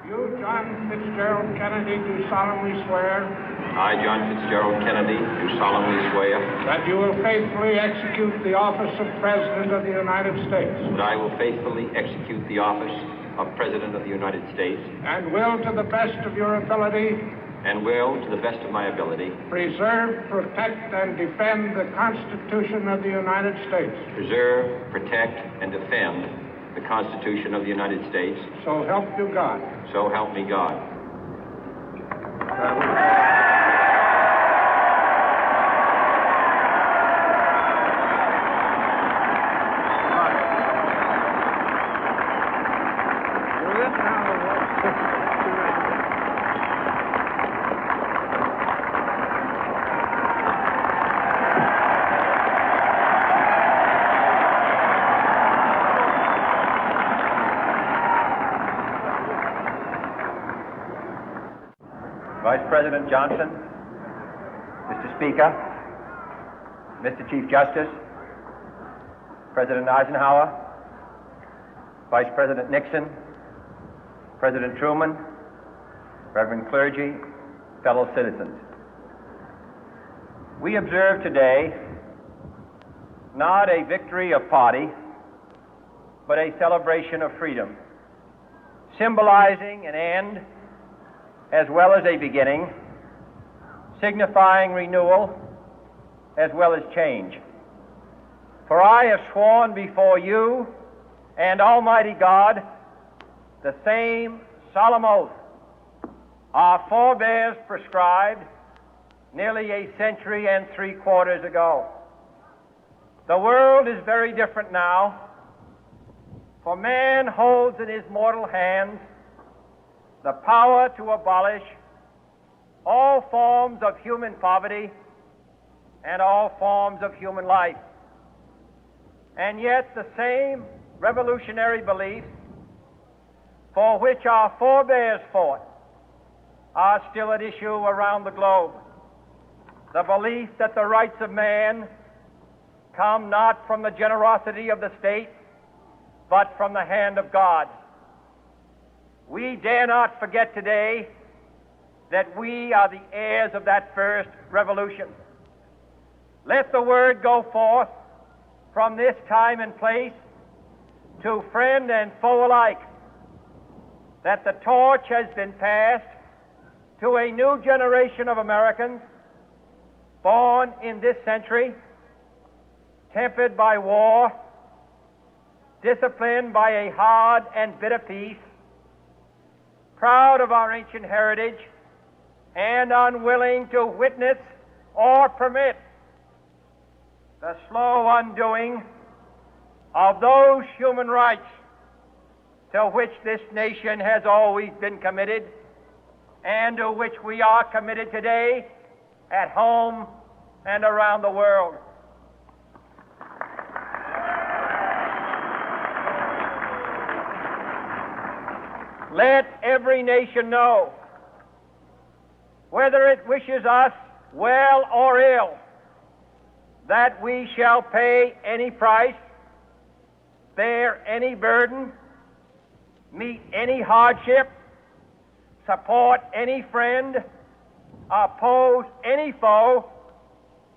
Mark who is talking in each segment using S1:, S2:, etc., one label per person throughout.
S1: You, John Fitzgerald Kennedy, do solemnly swear.
S2: I, John Fitzgerald Kennedy, do solemnly swear.
S1: That you will faithfully execute the office of President of the United States.
S2: That I will faithfully execute the office of President of the United States.
S1: And will, to the best of your ability.
S2: And will, to the best of my ability.
S1: Preserve, protect, and defend the Constitution of the United States.
S2: Preserve, protect, and defend the Constitution of the United States.
S1: So help you God.
S2: So help me God.
S3: Vice President Johnson, Mr. Speaker, Mr. Chief Justice, President Eisenhower, Vice President Nixon, President Truman, Reverend clergy, fellow citizens. We observe today not a victory of party, but a celebration of freedom, symbolizing an end as well as a beginning, signifying renewal as well as change. For I have sworn before you and Almighty God the same solemn oath our forebears prescribed nearly a century and 3/4 ago. The world is very different now, for man holds in his mortal hands the power to abolish all forms of human poverty and all forms of human life. And yet the same revolutionary beliefs for which our forebears fought are still at issue around the globe. The belief that the rights of man come not from the generosity of the state, but from the hand of God. We dare not forget today that we are the heirs of that first revolution. Let the word go forth from this time and place to friend and foe alike that the torch has been passed to a new generation of Americans born in this century, tempered by war, disciplined by a hard and bitter peace, proud of our ancient heritage, and unwilling to witness or permit the slow undoing of those human rights to which this nation has always been committed and to which we are committed today at home and around the world. Let every nation know, whether it wishes us well or ill, that we shall pay any price, bear any burden, meet any hardship, support any friend, oppose any foe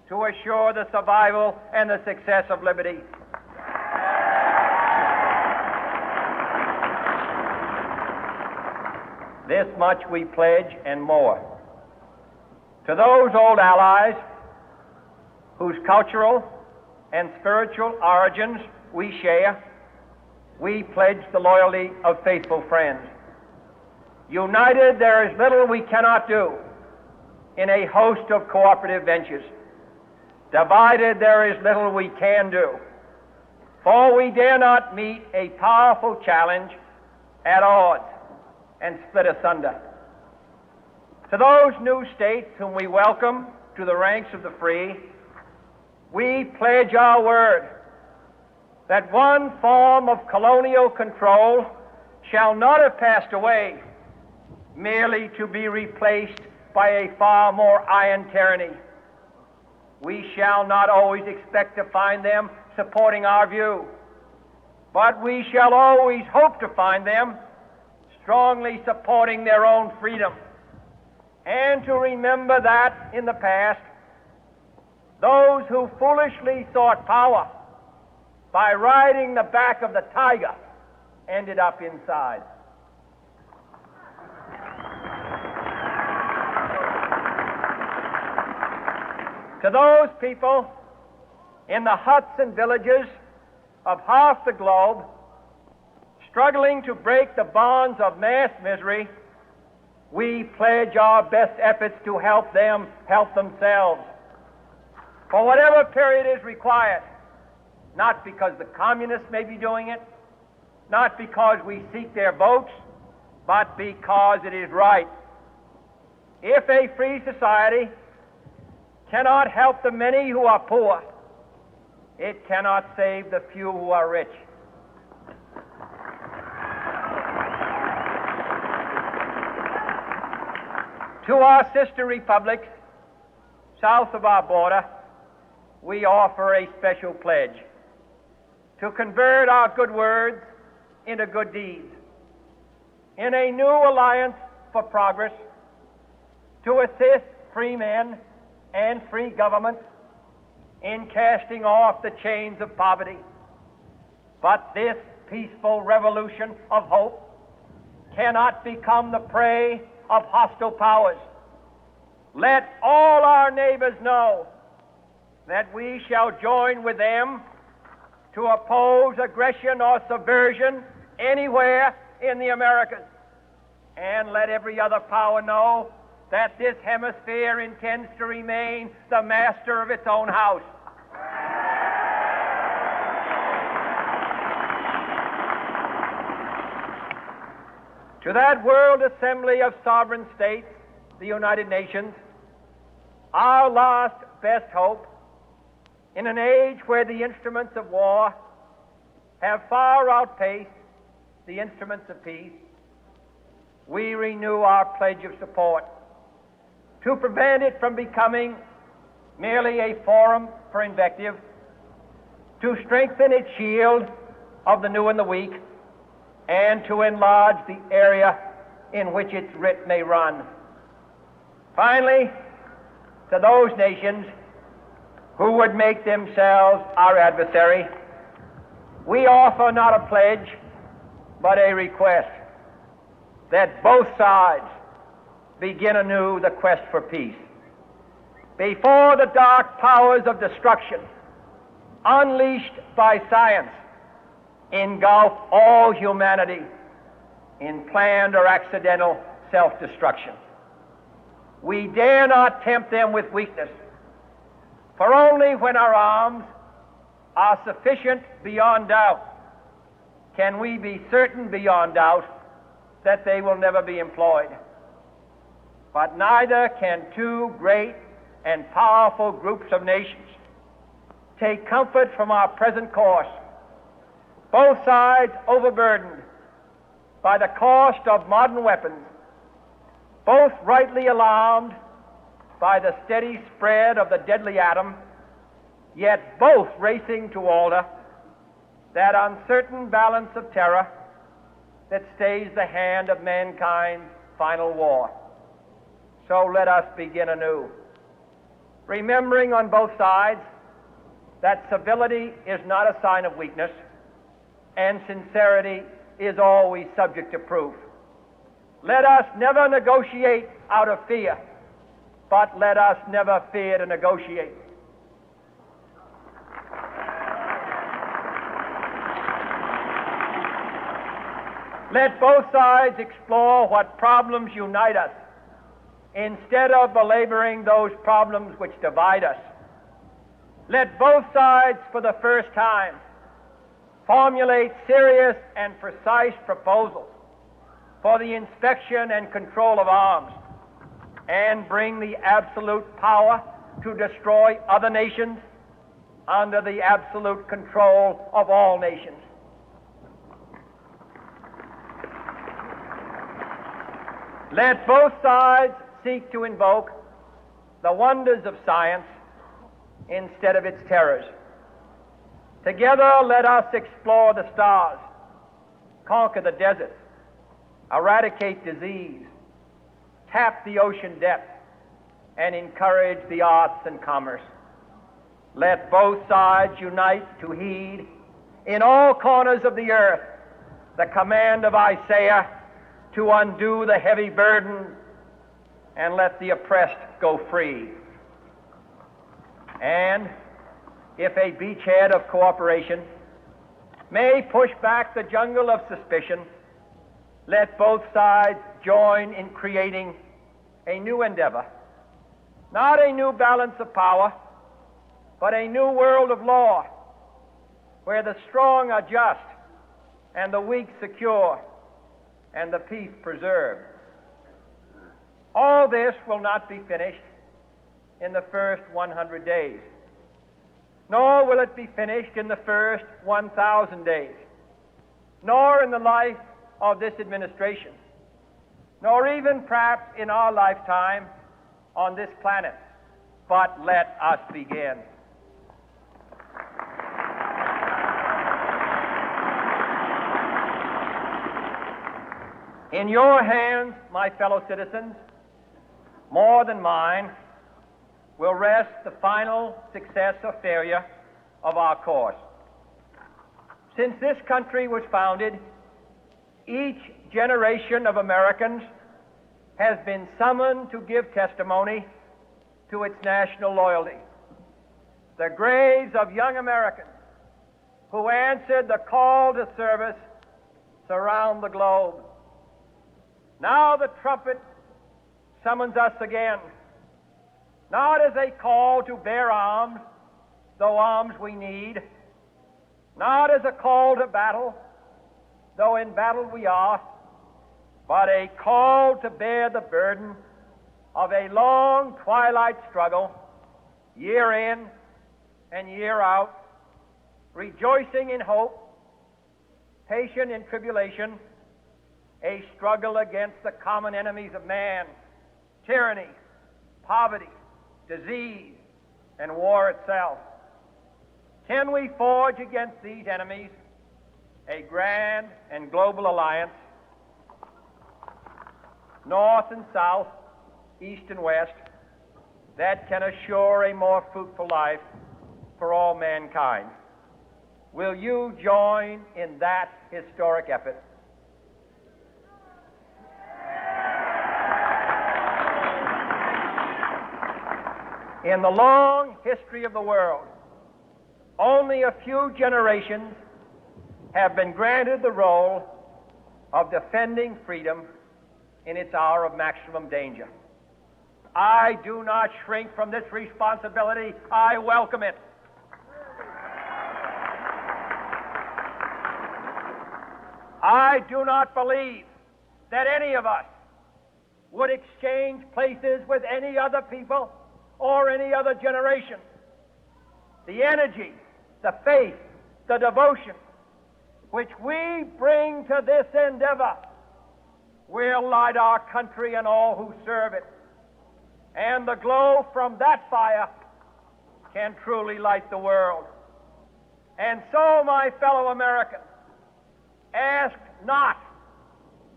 S3: to assure the survival and the success of liberty. This much we pledge and more. To those old allies whose cultural and spiritual origins we share, we pledge the loyalty of faithful friends. United, there is little we cannot do in a host of cooperative ventures. Divided, there is little we can do, for we dare not meet a powerful challenge at odds and split asunder. To those new states whom we welcome to the ranks of the free, we pledge our word that one form of colonial control shall not have passed away, merely to be replaced by a far more iron tyranny. We shall not always expect to find them supporting our view, but we shall always hope to find them strongly supporting their own freedom, and to remember that in the past, those who foolishly sought power by riding the back of the tiger ended up inside. To those people in the huts and villages of half the globe struggling to break the bonds of mass misery, we pledge our best efforts to help them help themselves for whatever period is required, not because the communists may be doing it, not because we seek their votes, but because it is right. If a free society cannot help the many who are poor, it cannot save the few who are rich. To our sister republics south of our border, we offer a special pledge to convert our good words into good deeds, in a new alliance for progress, to assist free men and free governments in casting off the chains of poverty. But this peaceful revolution of hope cannot become the prey of hostile powers. Let all our neighbors know that we shall join with them to oppose aggression or subversion anywhere in the Americas. And let every other power know that this hemisphere intends to remain the master of its own house. To that World Assembly of Sovereign States, the United Nations, our last best hope, in an age where the instruments of war have far outpaced the instruments of peace, we renew our pledge of support to prevent it from becoming merely a forum for invective, to strengthen its shield of the new and the weak, and to enlarge the area in which its writ may run. Finally, to those nations who would make themselves our adversary, we offer not a pledge, but a request that both sides begin anew the quest for peace. Before the dark powers of destruction, unleashed by science, engulf all humanity in planned or accidental self-destruction, we dare not tempt them with weakness, for only when our arms are sufficient beyond doubt can we be certain beyond doubt that they will never be employed. But neither can two great and powerful groups of nations take comfort from our present course, both sides overburdened by the cost of modern weapons, both rightly alarmed by the steady spread of the deadly atom, yet both racing to alter that uncertain balance of terror that stays the hand of mankind's final war. So let us begin anew, remembering on both sides that civility is not a sign of weakness, and sincerity is always subject to proof. Let us never negotiate out of fear, but let us never fear to negotiate. Let both sides explore what problems unite us, instead of belaboring those problems which divide us. Let both sides, for the first time, formulate serious and precise proposals for the inspection and control of arms, and bring the absolute power to destroy other nations under the absolute control of all nations. Let both sides seek to invoke the wonders of science instead of its terrors. Together, let us explore the stars, conquer the deserts, eradicate disease, tap the ocean depth, and encourage the arts and commerce. Let both sides unite to heed in all corners of the earth the command of Isaiah to undo the heavy burden and let the oppressed go free. And if a beachhead of cooperation may push back the jungle of suspicion, let both sides join in creating a new endeavor, not a new balance of power, but a new world of law, where the strong are just and the weak secure and the peace preserved. All this will not be finished in the first 100 days, nor will it be finished in the first 1,000 days, nor in the life of this administration, nor even perhaps in our lifetime on this planet. But let us begin. In your hands, my fellow citizens, more than mine, will rest the final success or failure of our course. Since this country was founded, each generation of Americans has been summoned to give testimony to its national loyalty. The graves of young Americans who answered the call to service surround the globe. Now the trumpet summons us again, not as a call to bear arms, though arms we need, not as a call to battle, though in battle we are, but a call to bear the burden of a long twilight struggle, year in and year out, rejoicing in hope, patient in tribulation, a struggle against the common enemies of man, tyranny, poverty, disease, and war itself. Can we forge against these enemies a grand and global alliance, north and south, east and west, that can assure a more fruitful life for all mankind? Will you join in that historic effort? In the long history of the world, only a few generations have been granted the role of defending freedom in its hour of maximum danger. I do not shrink from this responsibility. I welcome it. I do not believe that any of us would exchange places with any other people or any other generation. The energy, the faith, the devotion which we bring to this endeavor will light our country and all who serve it. And the glow from that fire can truly light the world. And so, my fellow Americans, ask not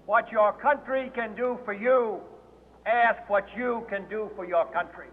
S3: what your country can do for you, ask what you can do for your country.